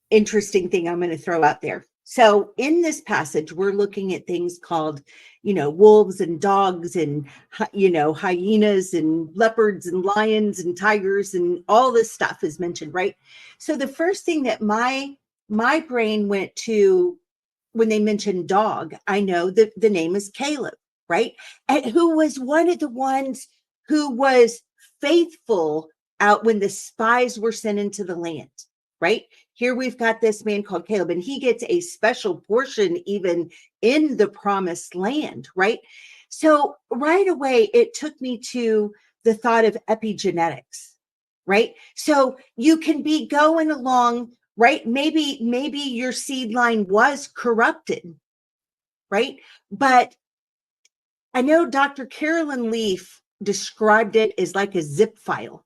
interesting thing I'm going to throw out there. So in this passage, we're looking at things called, wolves and dogs and, hyenas and leopards and lions and tigers and all this stuff is mentioned, right? So the first thing that my brain went to when they mentioned dog, I know that the name is Caleb, right? And who was one of the ones who was faithful out when the spies were sent into the land, right? Here we've got this man called Caleb, and he gets a special portion even in the promised land, right? So right away, it took me to the thought of epigenetics, right? So you can be going along, right? Maybe your seed line was corrupted, right? But I know Dr. Carolyn Leaf described it as like a zip file,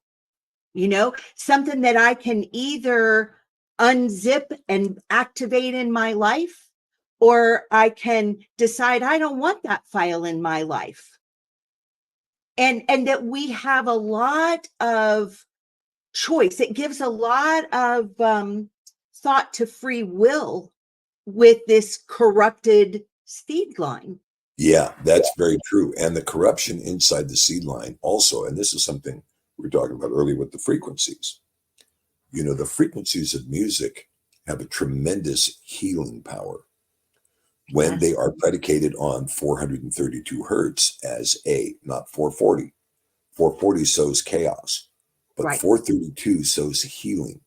something that I can either unzip and activate in my life, or I can decide I don't want that file in my life. And that we have a lot of choice. It gives a lot of thought to free will with this corrupted seed line. Yeah, that's very true. And the corruption inside the seed line also, and this is something we were talking about earlier with the frequencies. The frequencies of music have a tremendous healing power when Yes. they are predicated on 432 hertz as A, not 440. 440 sows chaos, but Right. 432 sows healing.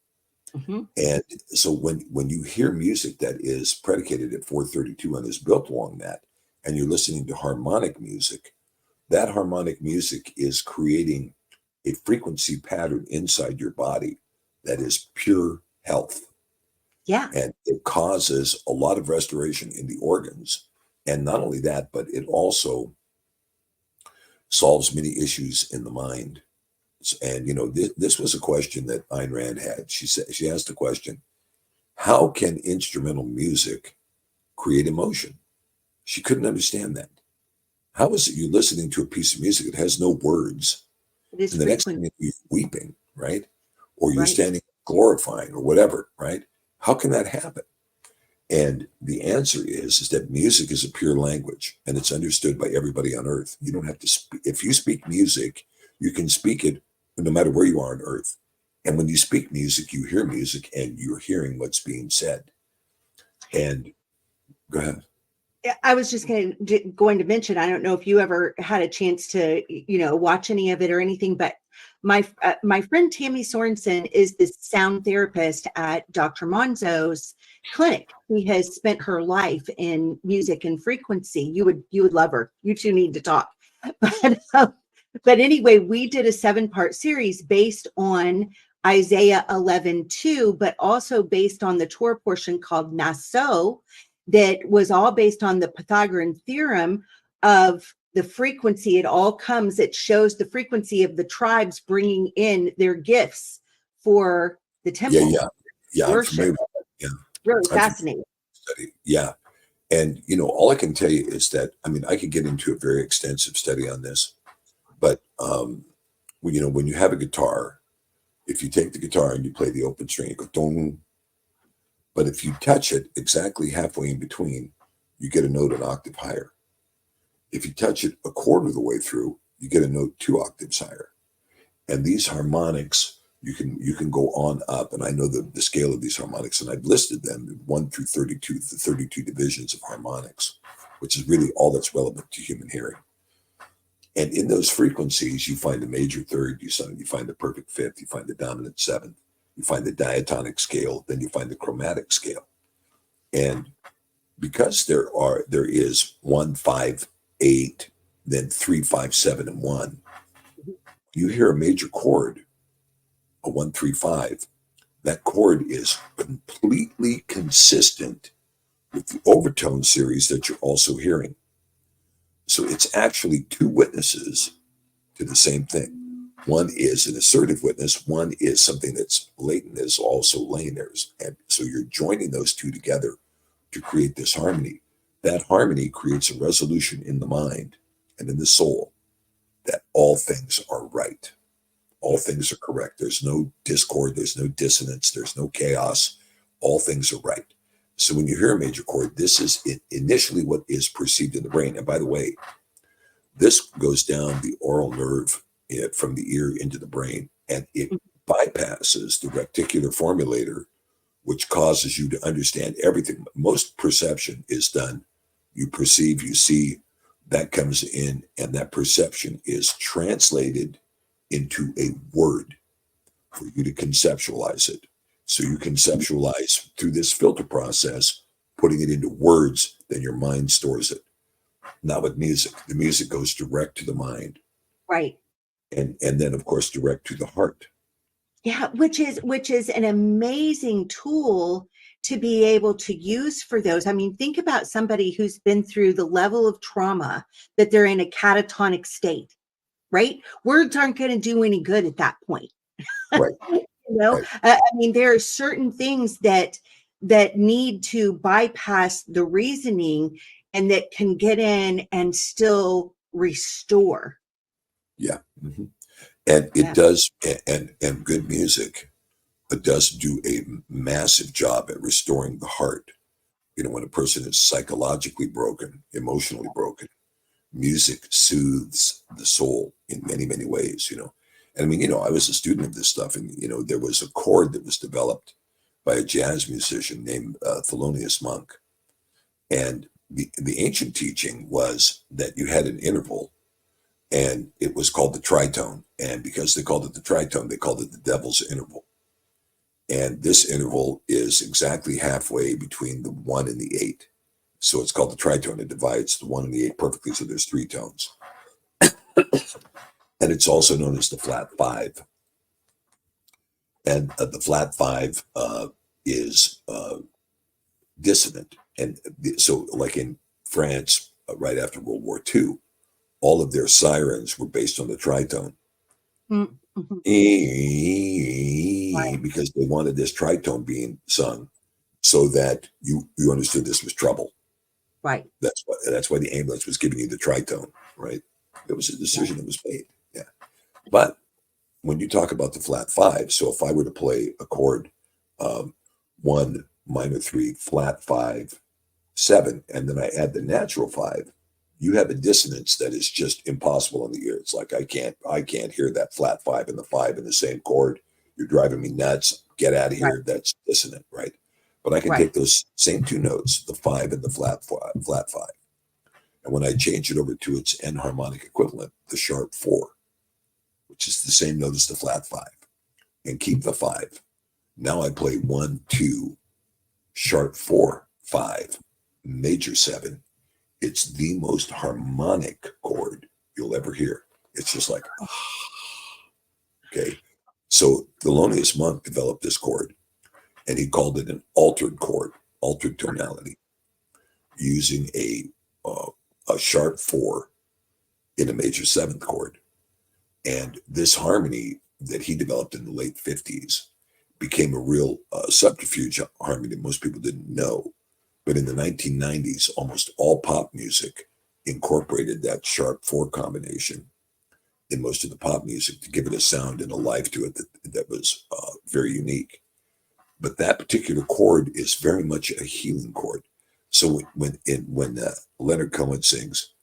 Mm-hmm. And so when you hear music that is predicated at 432 and is built along that, and you're listening to harmonic music, that harmonic music is creating a frequency pattern inside your body that is pure health. Yeah. And it causes a lot of restoration in the organs. And not only that, but it also solves many issues in the mind. And, this was a question that Ayn Rand had. She asked the question, how can instrumental music create emotion? She couldn't understand that. How is it you're listening to a piece of music that has no words, It is and the next frequent. thing you're weeping, right? Or you're Right. standing glorifying or whatever, right? How can that happen? And the answer is that music is a pure language and it's understood by everybody on earth. You don't have to speak. If you speak music, you can speak it no matter where you are on earth. And when you speak music, you hear music and you're hearing what's being said. And go ahead. I was just going to mention, I don't know if you ever had a chance to, watch any of it or anything, but my friend Tammy Sorensen is the sound therapist at Dr. Monzo's clinic. She has spent her life in music and frequency. You would love her. You two need to talk. But anyway, we did a 7-part series based on Isaiah 11:2, but also based on the Torah portion called Naso, that was all based on the Pythagorean theorem of the frequency. It shows the frequency of the tribes bringing in their gifts for the temple. Yeah. I'm familiar Worship. with that. Yeah. Really I'm fascinating. study. Yeah. And, all I can tell you is that, I could get into a very extensive study on this, but, when you have a guitar, if you take the guitar and you play the open string, you go dong. But if you touch it exactly halfway in between, you get a note an octave higher. If you touch it a quarter of the way through, you get a note 2 octaves higher. And these harmonics, you can go on up. And I know the scale of these harmonics, and I've listed them 1 through 32, the 32 divisions of harmonics, which is really all that's relevant to human hearing. And in those frequencies, you find the major third, you find the perfect fifth, you find the dominant seventh, you find the diatonic scale, then you find the chromatic scale. And because there is 1, 5, 8, then 3, 5, 7, and 1, you hear a major chord, a 1, 3, 5. That chord is completely consistent with the overtone series that you're also hearing. So it's actually 2 witnesses to the same thing. One is an assertive witness. One is something that's latent, is also laying there. And so you're joining those 2 together to create this harmony. That harmony creates a resolution in the mind and in the soul that all things are right. All things are correct. There's no discord. There's no dissonance. There's no chaos. all things are right. So when you hear a major chord, this is initially what is perceived in the brain. And by the way, this goes down the oral nerve from the ear into the brain, and it bypasses the reticular formulator, which causes you to understand everything. Most perception is done. You perceive, you see, that comes in, and that perception is translated into a word for you to conceptualize it. So you conceptualize through this filter process, putting it into words, then your mind stores it. Not with music. The music goes direct to the mind. Right. And then of course direct to the heart. Yeah, which is an amazing tool to be able to use for those. I mean, think about somebody who's been through the level of trauma that they're in a catatonic state, right? Words aren't going to do any good at that point. Right. You know, Right. I mean, there are certain things that need to bypass the reasoning and that can get in and still restore. Yeah. Mm-hmm. And it does, and good music does do a massive job at restoring the heart. You know, when a person is psychologically broken, emotionally broken, music soothes the soul in many, many ways, you know. And I mean, you know, I was a student of this stuff, and, you know, there was a chord that was developed by a jazz musician named Thelonious Monk. And the ancient teaching was that you had an interval, and it was called the tritone. And because they called it the tritone, they called it the devil's interval. And this interval is exactly halfway between the 1 and the 8. So it's called the tritone. It divides the 1 and the 8 perfectly. So there's 3 tones. And it's also known as the flat 5. And the flat 5 is dissonant. And so, like in France, right after World War II, all of their sirens were based on the tritone. Mm-hmm. Because they wanted this tritone being sung so that you understood this was trouble. Right. That's why the ambulance was giving you the tritone, right? It was a decision that was made. Yeah. But when you talk about the flat 5, so if I were to play a chord 1 minor 3 flat 5 7, and then I add the natural 5, you have a dissonance that is just impossible in the ear. It's like I can't hear that flat 5 and the 5 in the same chord. You're driving me nuts. Get out of here. Right. That's dissonant, right? But I can Right. take those same 2 notes, the 5 and the flat 5, and when I change it over to its enharmonic equivalent, the sharp 4, which is the same note as the flat 5, and keep the 5. Now I play 1, 2, sharp 4, 5, major 7. It's the most harmonic chord you'll ever hear. It's just like, okay. So Thelonious Monk developed this chord, and he called it an altered chord, altered tonality, using a sharp 4 in a major 7th chord. And this harmony that he developed in the late 50s became a real subterfuge harmony that most people didn't know. But in the 1990s, almost all pop music incorporated that sharp 4 combination in most of the pop music to give it a sound and a life to it that was very unique. But that particular chord is very much a healing chord. So when Leonard Cohen sings,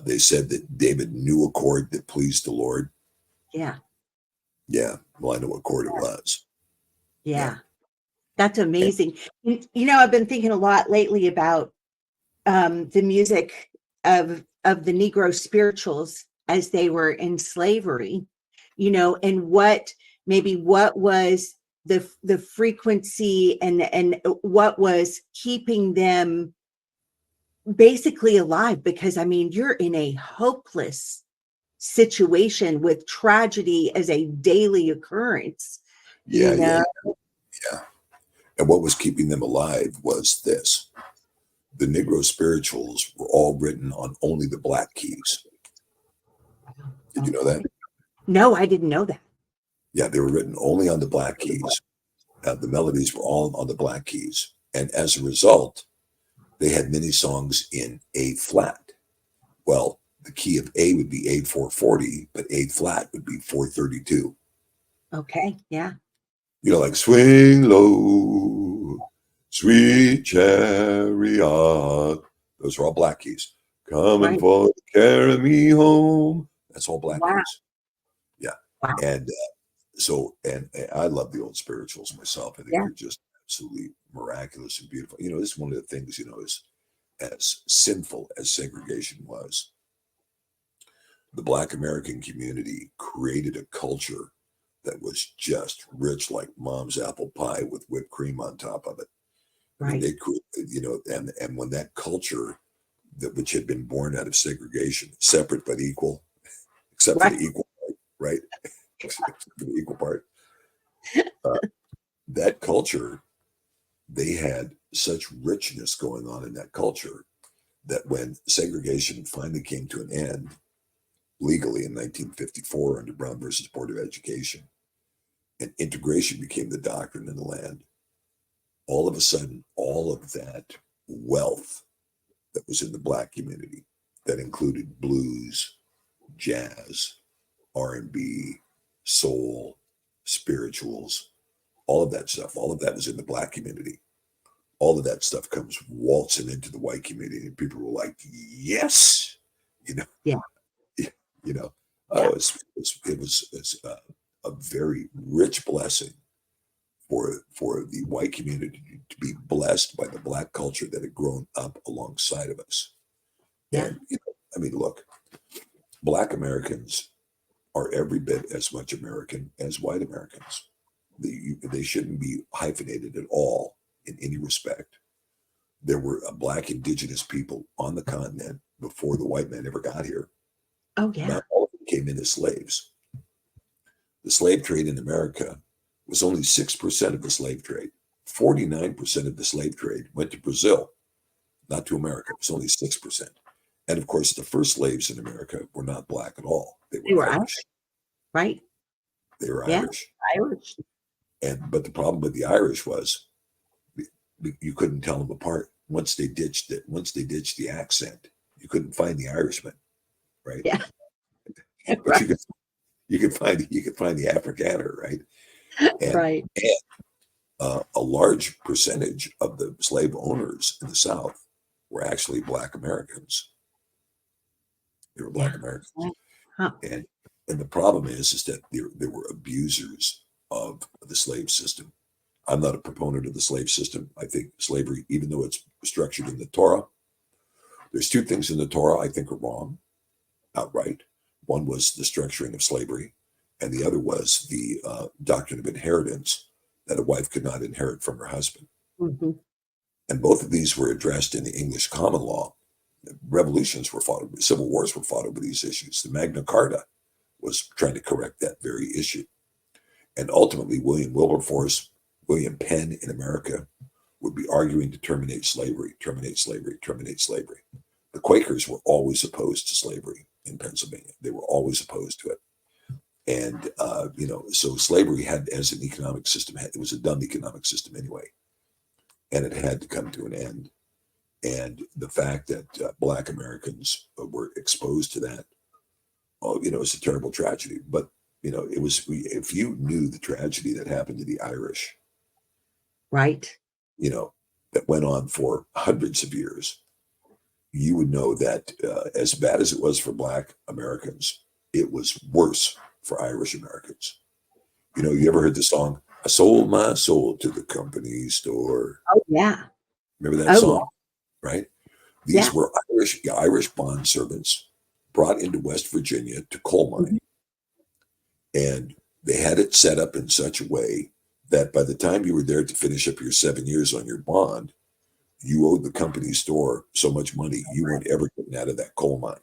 they said that David knew a chord that pleased the Lord. Yeah. Yeah, well, I know what chord it was. Yeah. That's amazing. You know, I've been thinking a lot lately about the music of the Negro spirituals as they were in slavery, you know, and what was the frequency and what was keeping them basically alive, because I mean, you're in a hopeless situation with tragedy as a daily occurrence, Yeah, you know. yeah. And what was keeping them alive was this. The Negro spirituals were all written on only the black keys. Did you know that? No, I didn't know that. Yeah, they were written only on the black keys. The melodies were all on the black keys. And as a result, they had many songs in A flat. Well, the key of A would be A 440, but A flat would be 432. Okay, yeah. You know, like swing low, Sweet chariot. Those are all black keys. Coming Right. for to carry me home. That's all black Wow. keys. Yeah. Wow. And and I love the old spirituals myself. I think Yeah. they're just absolutely miraculous and beautiful. This is one of the things, is as sinful as segregation was, the Black American community created a culture that was just rich like mom's apple pie with whipped cream on top of it. I mean, Right. and when that culture which had been born out of segregation, separate but equal, except for the Right. equal part, right? Except for the equal part. Uh, that culture, they had such richness going on in that culture that when segregation finally came to an end legally in 1954 under Brown versus Board of Education, and integration became the doctrine in the land, all of a sudden, all of that wealth that was in the black community, that included blues, jazz, R&B, soul, spirituals, all of that stuff, all of that was in the black community. All of that stuff comes waltzing into the white community, and people were like, "Yes," you know, Yeah. you know. Yeah. It's a very rich blessing for the white community to be blessed by the black culture that had grown up alongside of us. Yeah. And I mean, look, black Americans are every bit as much American as white Americans. They shouldn't be hyphenated at all in any respect. There were black indigenous people on the continent before the white man ever got here. Oh, yeah. Not all of them came in as slaves. The slave trade in America was only 6% of the slave trade. 49% of the slave trade went to Brazil, not to America. It was only 6%. And of course, the first slaves in America were not black at all. They They were were Irish. Irish. Right. They were Yeah. Irish. Irish. But the problem with the Irish was you couldn't tell them apart once they ditched it. Once they ditched the accent, you couldn't find the Irishman, right? Yeah. But Right. you could find the Afrikaner, right? And, Right. a large percentage of the slave owners in the South were actually Black Americans. They were Black Yeah. Americans, Yeah. Huh. and the problem is that there were abusers of the slave system. I'm not a proponent of the slave system. I think slavery, even though it's structured in the Torah, there's two things in the Torah I think are wrong outright. One was the structuring of slavery, and the other was the doctrine of inheritance, that a wife could not inherit from her husband. Hmm. And both of these were addressed in the English common law. Revolutions were fought over, civil wars were fought over these issues. The Magna Carta was trying to correct that very issue. And ultimately, William Penn in America would be arguing to terminate slavery, terminate slavery, terminate slavery. The Quakers were always opposed to slavery in Pennsylvania. They were always opposed to it. And, so slavery had, as an economic system, it was a dumb economic system anyway. And it had to come to an end. And the fact that Black Americans were exposed to that, it's a terrible tragedy. But, if you knew the tragedy that happened to the Irish, Right. That went on for hundreds of years, you would know that as bad as it was for Black Americans, it was worse for Irish Americans. You ever heard the song, "I sold my soul to the company store"? Oh, yeah. Remember that Oh, song, right? yeah. These were Irish bond servants brought into West Virginia to coal Mhm. mine. And they had it set up in such a way that by the time you were there to finish up your 7 years on your bond, you owed the company store so much money you weren't ever getting out of that coal mine.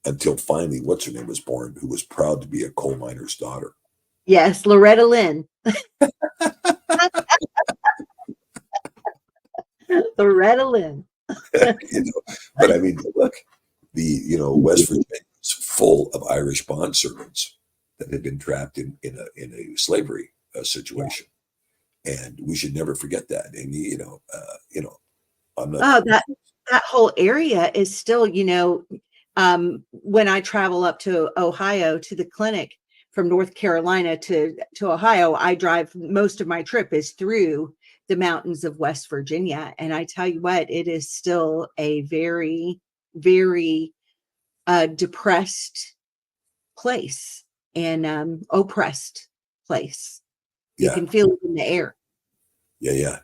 Until finally, what's her name was born, who was proud to be a coal miner's daughter. Yes. Loretta Lynn. Loretta Lynn. But I mean, look, West Virginia is full of Irish bond servants that had been trapped in a slavery situation, and we should never forget that. And I'm not. Oh, that whole area is still, when I travel up to Ohio to the clinic from North Carolina to Ohio, I drive, most of my trip is through the mountains of West Virginia. And I tell you what, it is still a very, very depressed place and oppressed place. You Yeah. can feel it in the air. Yeah.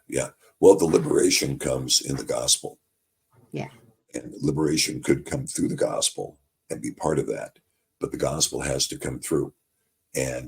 Well, the liberation comes in the gospel. Yeah. And liberation could come through the gospel and be part of that. But the gospel has to come through. And